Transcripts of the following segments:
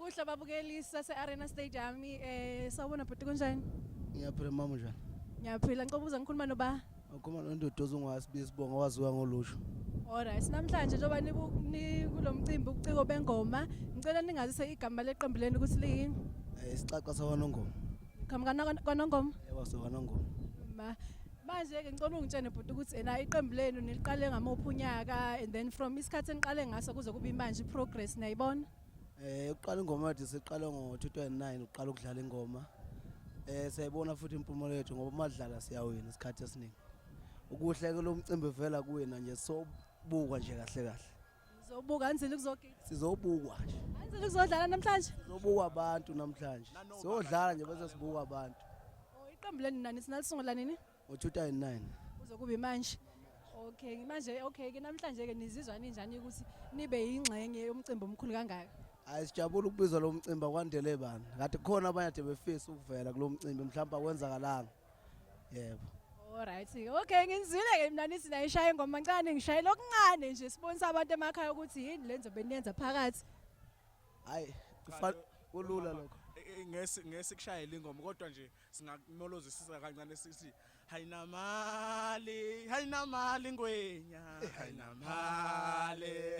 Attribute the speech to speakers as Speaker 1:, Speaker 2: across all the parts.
Speaker 1: Ubuhle babukeli sase-Arena Stadium. Sawubona bhuti kunjani?
Speaker 2: Ngiyaphila mama njani?
Speaker 1: Ngiyaphila ngicela ukubuza ngikhuluma noba.
Speaker 2: Ukhuluma noNdodozo ongasibiza Sibonga waziwa ngolusho.
Speaker 1: Alright, namhlanje njengoba kulomcimbi ubuciko bengoma, ngicela ningazise igama leqembu lenu ukuthi liyini.
Speaker 2: Isicaca sawanongoma.
Speaker 1: Qhamuka kwaNongoma.
Speaker 2: Yebo sawanongoma.
Speaker 1: Manje ke ngicela ungitshene bhuti ukuthi ena iqembu lenu niliqale ngamuphi unyaka and then from isikhathi eniqale ngaso kuze kube manje progress niyayibona?
Speaker 2: Uqala ingoma yathi siqale ngo-2009 uqala ukudlala ingoma. Siyayibona futhi impumelelo yethu ngoba madlala siyawina isikhathi esiningi. Ukuhle ke lo mcimbi vela kuwena nje sobuka nje kahle kahle.
Speaker 1: Sizobuka kanzima ukuzogida.
Speaker 2: Sizobukwa nje.
Speaker 1: Kanzima ukuzodlala namhlanje?
Speaker 2: Sizobukwa abantu namhlanje. Siyodlala nje bese sibuka abantu.
Speaker 1: Iqembu lenu nani sinalisungula nini?
Speaker 2: Ngo-2009.
Speaker 1: Kuze kube manje. Okay, manje ke namhlanje ke nizizwa ninjani ukuthi nibe yingxenye yomcimbi omkhulu kangaka?
Speaker 2: Sijabula ukubizwa lo mcimbi kwandele bani. Ngathi khona abanye ade befisa ukuvela kulo mcimbi mhlawumbe akwenzakalanga. Yebo.
Speaker 1: Alright. Okay, ngizwile ke mina nithi nayishaya ingoma kancane ngishayela okuncane nje sibonisa abantu emakhaya ukuthi yini lenzo beniyenza phakathi.
Speaker 2: Hayi, kulula lokho.
Speaker 3: Ngeke kushayela ingoma kodwa nje singakumolozisisa kancane sithi hayinamali ngwenya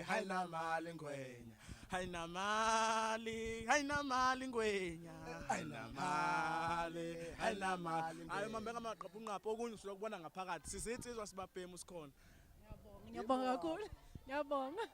Speaker 3: hayinamali ngwenya hayinamali ngwenya hayinamali ayo mambe ngamaqaphu unqapho okunye usuka kubona ngaphakathi sisitsizwa sibabhemu sikhona.
Speaker 1: Ngiyabonga kakhulu. Ngiyabonga.